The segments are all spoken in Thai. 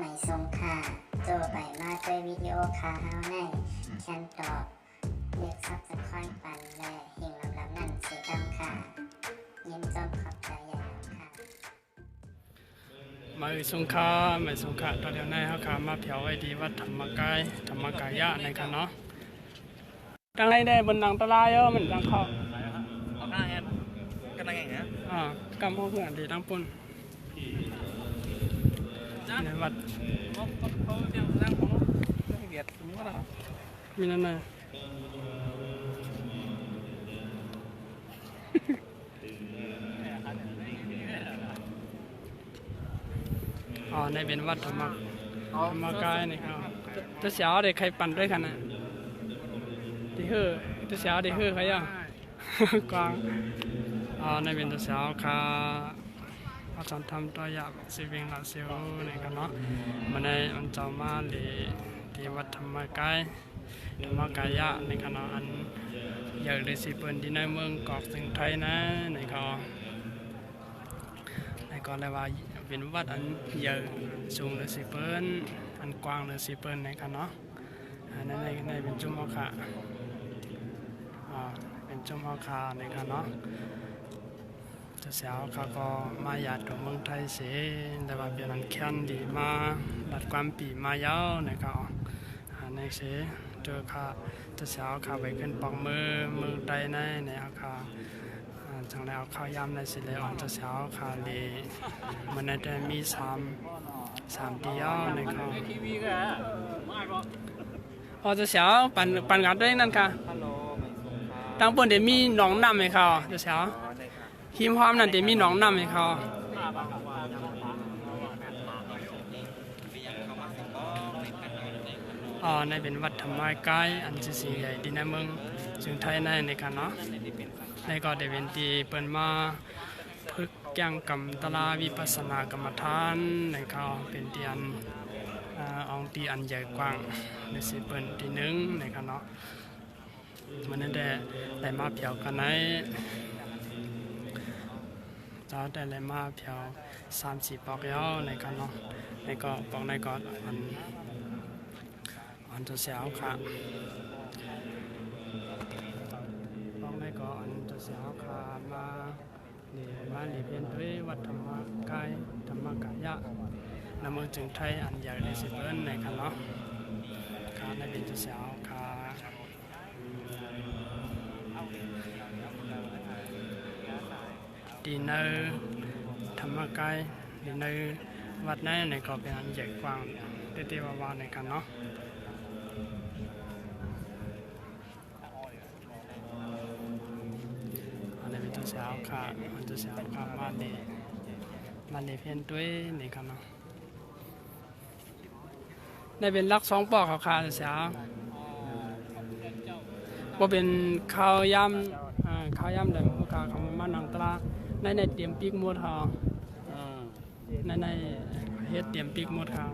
ไม่ทรงค่าโจไปมาด้วยวิดีโอคาเฮาในแคนตอบเรียกซับสไครป์ปันและหิ่งลำนั่นเสียดำค่ะยินจมขอบใจใหญ่ค่ะมาสงขาตอนเดียวในเขาขามาเผียวไว้ดีวัดธรรมกายยะในกันเนาะตั้งไรได้บนหนังตลาเยอะมันตั้งเขาเอาข้างแอนกันยังไงฮะกำพวกเพื่อนดีตั้งปุ่นในวัดเขาเรียกร่างของเบียดสมมติว่ามีนั่นน่ะในเป็นวัดธรรมกายนี่ครับจะเสียวเด็กใครปั่นด้วยกันนะที่เฮือจะเสียวเด็กเฮือใครยังกวางในเป็นจะเสียวค่ะอาจารย์ทำตัวอย่างสิบิงหลักเสียวนี่กันเนาะมันในมันจะมาเลยที่วัดธรรมกายยะนี่กันเนาะอันอยากเลยสิเปิ้นที่ในเมืองกอกสิงไทยนะนี่ก็เลยว่าเป็นวัดอันใหญ่สูงเลยสิเปิ้นอันกว้างเลยสิเปิ้นนี่กันเนาะในเป็นจุ่มหัวขาเป็นจุ่มหัวขานี่กันเนาะจะเสียวเขาก็มาหยาดตัวเมืองไทยเสียแต่ว่าเป็นอันแข็งดีมาดัดความปีมายาวนี่ก็ในเสียเจอขาจะเสียวขาไปขึ้นปองมือไตในเอาขาจังแล้วข้าวยำในสิเลออนจะเช้าคาลีมันในแต่มีสามเดียวในเขาจะเช้าปั่นกันด้วยนั่นค่ะตั้งบนเดี๋ยวมีหนองน้ำให้เขาจะเช้าหิมพร้อมนั่นเดี๋ยวมีหนองน้ำให้เขาในเป็นวัดธรรมกายอันสี่ใหญ่ดีในเมืองจึงไทยในกันเนาะในก็ได้เป็นที่เปิดมาพึกยังกรรมตลาวิปัสสนากรรมฐานในก็เป็นที่อันองตีอันใหญ่กว้างในสิเปิดที่หนึ่งในกันเนาะมันนั่นได้มาเผียวกันในจะได้มาเผียว3-4ปอกยาวในกันเนาะในก็ปอกในก็อันจะเสียวค่ะในก่อนจะเสียขามาเรียนเพียนด้วยวัดธรรมกายะนำมือจึงไทยอันใหญ่ในสิบเอิ้นในกันเนาะขาในเป็นจะเสียขาดีเนอธรรมกายดีเนอวัดนั้นในก็เป็นอันใหญ่กว้างเตี้ยๆวาในกันเนาะจะเช้าค่ะมันจะเช้าค่ะมาเลยเพียนด้วยนี่กันเนาะได้เป็นลัก2 ปอกค่ะจะเช้าว่าเป็นข้าวยำแต่พวกเขามาหนังตราในเตรียมปีกหมดค่ะในเฮ็ดเตรียมปีกหมดค่ะ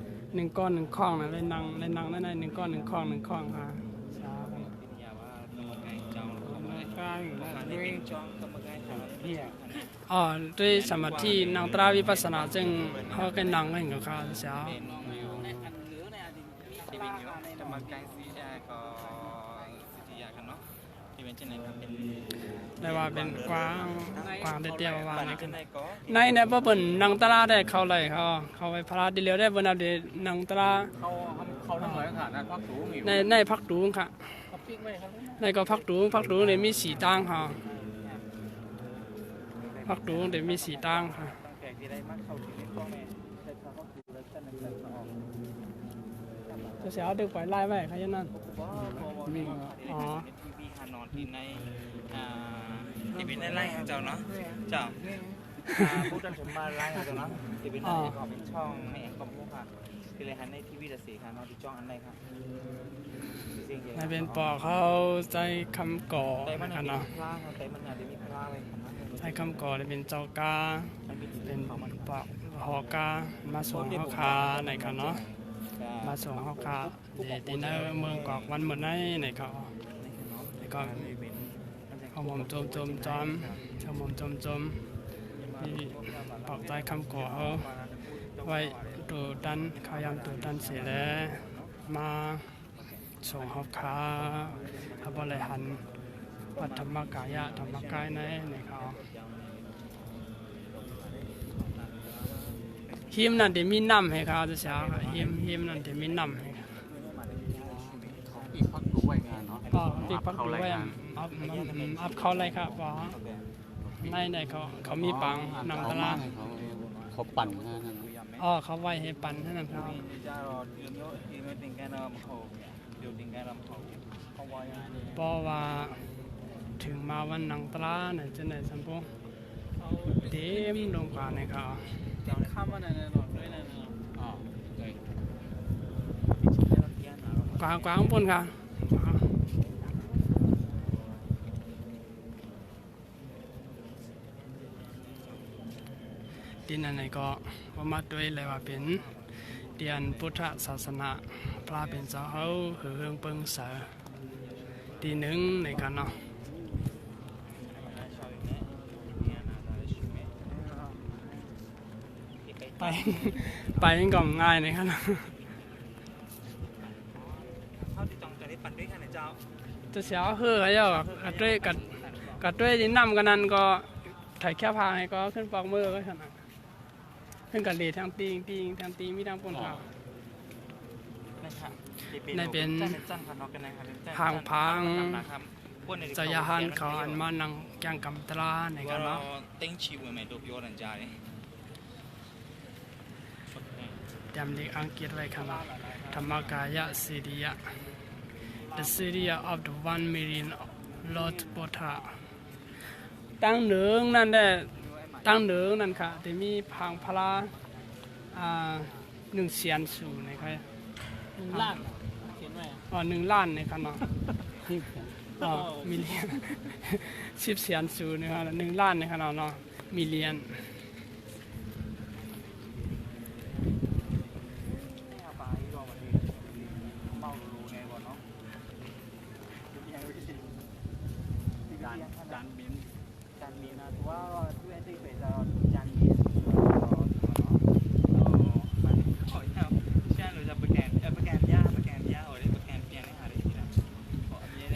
1 ก้อน 1 ข้องนะเลยนั่งใน1 ก้อน 1 ข้อง 1 ข้องค่ะด้วยสมาธินั่งตราวิปัสสนาจึงเขาก็นั่งให้กับเขาเสียได้ว่าเป็นกว้างเตี้ยๆว่าในเนี่ยพอเป็นนั่งตราได้เขาเลยเขาไปพระดิเลียวได้บนเอาเดนั่งตราเขาทำเหมือนค่ะนะพักตูในพักตูงค่ะในก็พักตูงเนี่ยมี4 ตั้งค่ะพักตูงเดี๋ยวมี4 ตั้งค่ะจะเสียดึกไปไล่ไว้ใครยันนั่นมีทีวีฮานอนที่ในที่เป็นในไร่ของเจ้าเนาะเจ้าพูดจนผมมาไล่ของเจ้าเนาะที่เป็นเป็นช่องในแองกอมพวกค่ะที่เลยฮันในทีวีจะสีค่ะนอนที่จ้องอันไหนค่ะในเป็นปอเขาใจคำก่อกันเนาะใจคำก่อเลยเป็นเจ้ากาเป็นปอกหอกามาส่งข้าวคาในกันเนาะมาส่งข้าวคาดีในเมืองกอกวันเหมือนในเขาก็เขาหม่อมจมที่ปอกใจคำก่อเขา ไว้ตูดันเขายามตูดันเสร็จแล้วมาส่งฮอบค้าเขาบริหารวัดธรรมกายะธรรมกายในเขาหิมนั่นเดี๋ยวมีน้ำให้เขาจะเช้าหิมนั่นเดี๋ยวมีน้ำให้ปีกพักรู้ไว้งานเนาะ ก็ปีพักดูไว้อัพเขาเลยครับว่าในเขามีปังนำตลาด เขาปั่นนั่น เขาไว้ให้ปันเท่านั้นครับเพราะว่าถึงมาวันนังตลาเนี่ยจะได้สัมพงเต็มลงกว่าในเขาข้ามวันไหนหลอดด้วยนะกว่าข้างบนค่ะดินอันไหนก็ว่ามาด้วยเลยว่าเป็นเดียนพุทธศาสนาพระเป็นเจ้าเขาเฮืองเปิงเสอทีหนึ่งในกันเนาะไปยังก็ง่ายในกันจะเสียเฮือเขาเยอะกัดด้วยดินน้ำกันนั้นก็ถ่ายแค่พาให้ก็ขึ้นปอกมือก็ขนาดขึ้นกับเลทางตีมีทางปนขาวในเป็นพังจะยาหันเขาอันมานังย่างกำตราในกันเนาะเต็งชิวเหมือนตัวพิโอนันจาเลยจำเด็กอังกฤษไว้ขนาดธรรมกายะซีรียะ The Syria of the 1 million Lord Buddha ตั้งเหนืองนั่นได้ตั้งเหนืองนั่นค่ะแต่มีพังพลา1 เสียนสูงนะครับ1 ล้านเขียนไว้1 ล้านในขนาดมิลเลียน10 เสียนสูงนะครับ1 ล้านในขนาดเนาะมิลเลียน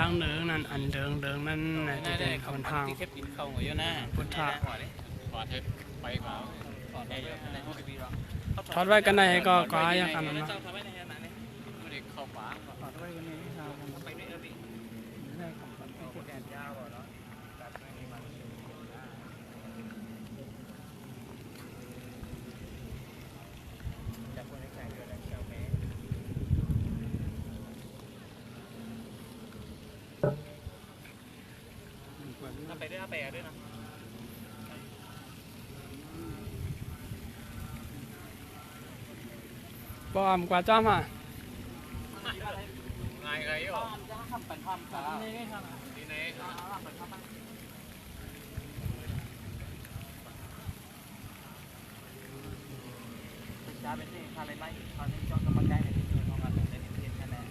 ตั้งเดิงนั่นอันเดิงนั่นจะเป็นคนทางพุทธะทอดไว้กันในก็กายกันนะไปด้วยนะบอมกว่าจ้อมอ่ะง่ายเลยอ๋อทำเป็นทำครับนี่ทำดีไหนเป็นทำบ้างจ้าเป็นที่ทำอะไรไหมตอนนี้จ้องกำลังได้ในที่ของการเป็นเพียงแค่นั้น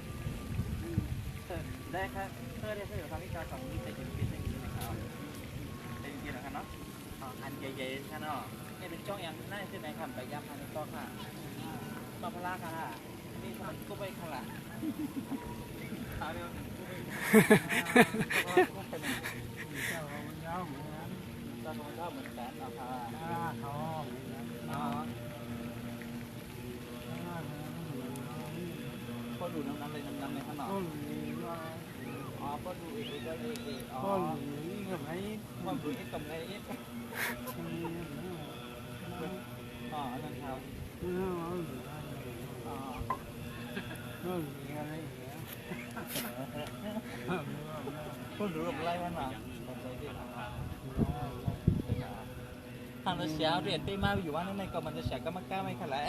ได้แค่เพื่อได้เพื่อทำให้การสองนี้จะอยู่เป็นอย่างนี้นะครับเป็นอย่างนี้นะครับเนาะอันใหญ่ๆแค่นั้นนี่เป็นจ้องอย่างน่าจะไหนทำไปย้ำอันนี้ก็ค่ะต่อพลาค่ะนี่ทำก็ไปค่ะล่ะขาเดียวก็เหมือนกันนะคะเขาก็ดูน้ำเลยน้ำในข้างนอกอ๋อก็ดูอีกก็ดูอีกอ๋อกับไอ้ว่าดูไอ้กับไอ้อ๋อนั่นครับก็ดูกับไล่มันมาทางเราเสียเรียนไปมาอยู่ว่านั่นในก็มันจะเสียก็มากล้าไม่ขนาด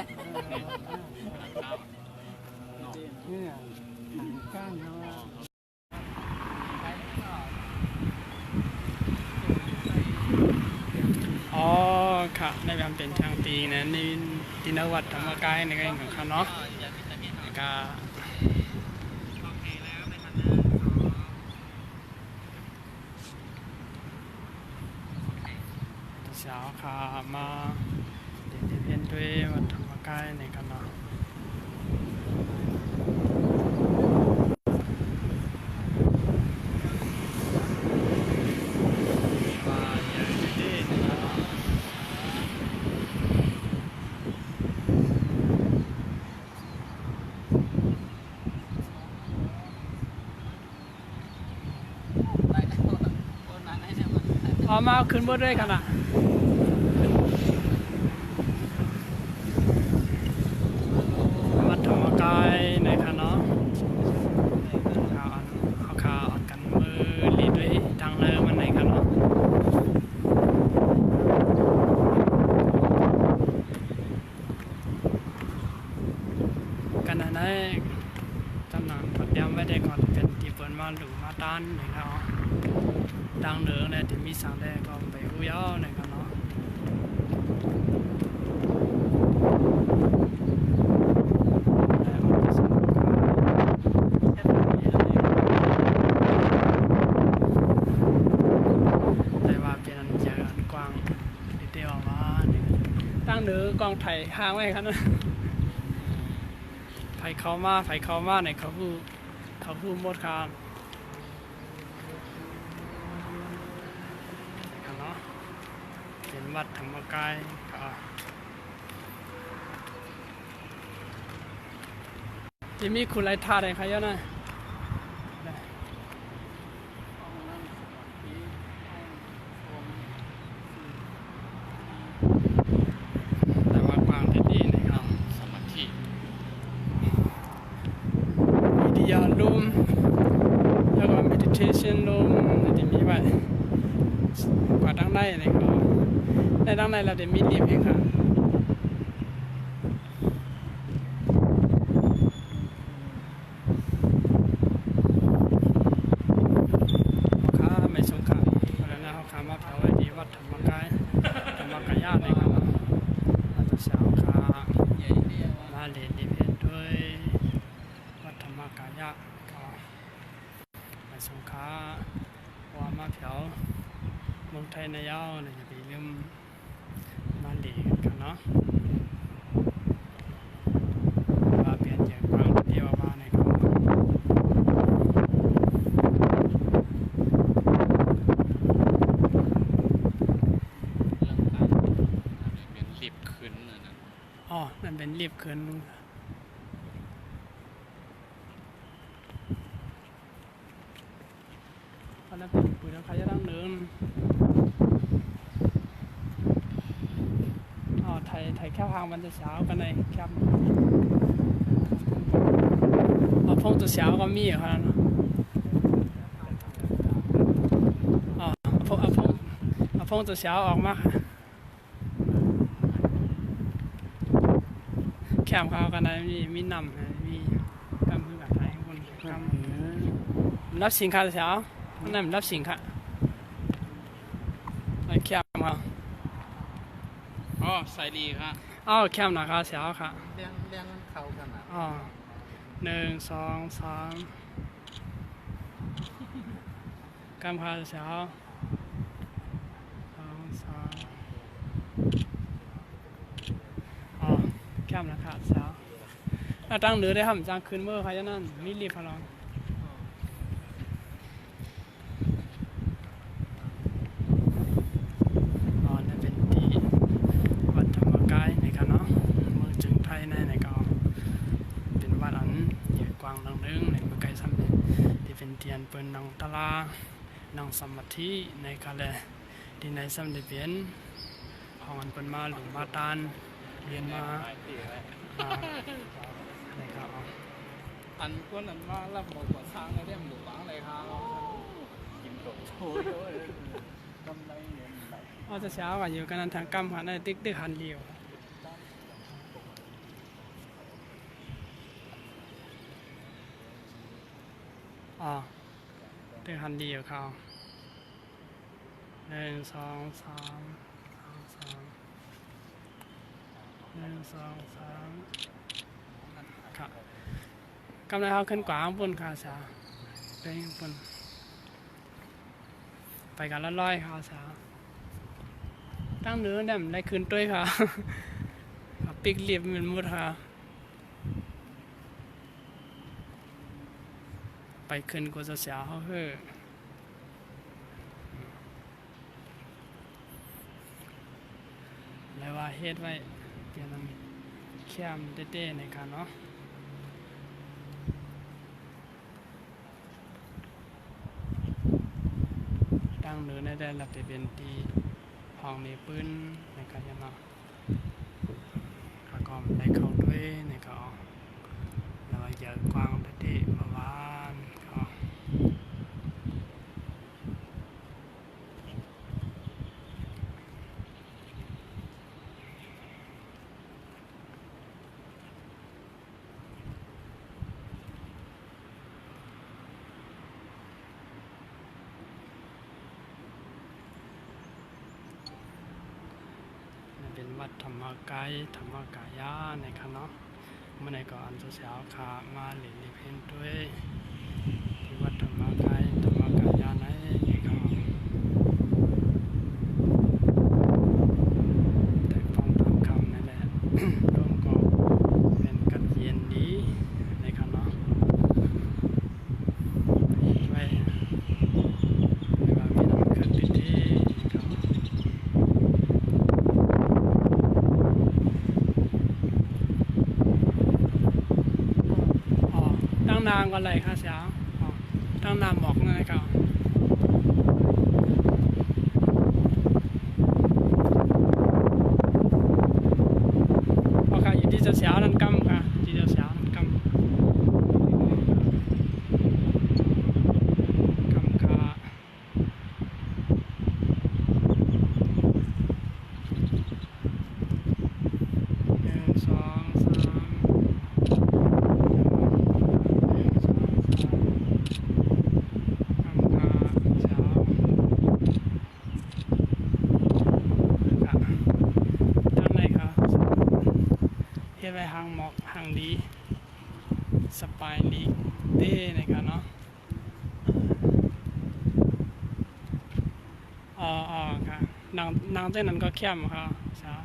อ๋อค่ะในแบบเป็นทางตีนะนี่ตินวัดธรรมกายในการของเขาเนาะก็เช้าค่ะมาเดินเพียนด้วยวัดธรรม กายในกันเนาะว่าอย่างนี้นะครับเอามาขึ้นเบิดเลยกันอ่ะวัดธรรมกายในกันเนาะเอาขาออกกันมือลีดด้วยทางเลยมันในกันเนาะกันอะไรตำหนักพอเตรียมไว้ได้ก่อนเป็นที่เปิดมาหรือมาต้านในกันเนาะดังเหนือเนี่ยที่มีสังแดงก็ไปหูยาวในกันเนาะแต่ว่าเป็นอันเจออันกว้างดีเทลออกมาตั้งเหนือกองไถ่ค้างไว้ครับนะไฟเข้ามาในเขาพูดหมดครับเนาะเป็นวัดธรรมกายก็จะมีคุณไรท่าอะไรครับย่านะแต่ว่ากว้างดีๆนะครับสมาธิวิทยาลมแล้วก็ meditation ลมจะมีไว้กว่าดังได้นะครับในดังได้เราจะมีลิฟต์เองครับไม่สงขลาแล้วนะเขาขามาเผาไว้ดีวัดธรรมกายญาตินะครับเราจะเสียขามาเรียนดีเพนด้วยวัดธรรมกายญาติก็ไม่สงขลาว่ามาเผาเมืองไทยในยาวเนี่ยจะไปเริ่มมาเรียนกันเนาะว่าเปลี่ยนจากความเดียวมาในเขาเป็นลิฟต์ขึ้นนะนะ อ๋อนั่นเป็นรีบขึ้นอันนั้นเป็นปุ๋ยน้ำค้างจะดั้งเดิมอ๋อไทยแค่พางมันจะเช้ากันในแคบอ๋อพงจะเช้าก็มีเหรอครับอ๋อพงจะเช้าออกมาแคบเขากันในมีนำมีกำมือกับไทยคนกำรับสินค้าเช้านั่นรับสินค้าไอ้แคบเขา อ๋อใส่ดีครับ อ้าวแคบหนักขาเช้าค่ะ เลี้ยงเข้ากันอ่ะ อ๋อ1 2 3กำขาเช้า2 3อ๋อแคบหนักขาเช้าแล้วตั้งเหนือได้ทำจังคืนเมื่อใครจะนั่นมีรีบพลังอ๋อนั่นเป็นที่วัดธรรมกายในกันเนาะเมืองจึงไทยในก็เป็นวัดอันใหญ่กว้างดังนึงในเมืองไกลซ้ำเนี่ยที่เป็นเทียนเปิ้นนางตะลานางสมาธิในกาแลที่ในซ้ำได้เปลี่ยนห้องอันเปิ้นมาหลวงมาตานเรียนมาในครับ อันคนนั้นมารับหมดกว่าทางเลยเรียกหมู่บ้านเลยครับกินโตโชยเลยกำไรเงินไหล เอาจะเช้ากันอยู่กันนั้นทางกำหันในติ๊กติ๊กหันเดียวอ๋อติ๊กหันเดียวเขา1 2 3 1 2 3ครับกำลังเขาขึ้นกว่าข้างบนค่ะสาวไปข้างบนไปกันละร้อยค่ะสาวตั้งเนื้อเนี่ยได้คืนด้วยค่ะ แป ปิกลิฟมันมุดค่ะไปขึ้นก็จะเสียเขาเฮ้อแล้วว่าเฮ็ดไว้เดี๋ยวนั้นแคมเต้ๆในการเนาะตั้งเนื้อในได้รับแต่เป็นที่ห้องในปืนในการเนาะแล้วก็ได้เข้าด้วยในก็แล้วว่าเยอะกว้างเต้ๆประมาณก็เป็นวัดธรรมกายธรรมกายาในคันเนาะเมื่อในก่อนเช้าขามาหลีลิเพนด้วยที่วัดธรรมกายธรรมกายาในเขาแต่ฟังตามคำนั่นแหละ ร่วมก็เป็นกันเย็นดีในคันเนาะไว้ไม่ว่ามีน้ำขึ้นพิธีเขาตั้งนานก็เลยค่ะเสียตั้งนานบอกนั่นครับพอค่ะอยู่ที่เสียนั่นกำค่ะที่เสียนั่นกำค่ะ1 2 3เฮ็ดไว้หางหมอกหางดีสปายลีกเด้นะครับเนาะอ๋อค่ะนางเต้นนั้นก็เข้มค่ะใช่1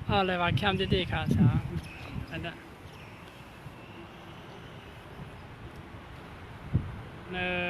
2 3อะไรว่าเข้มดีๆค่ะใช่อันนั้น1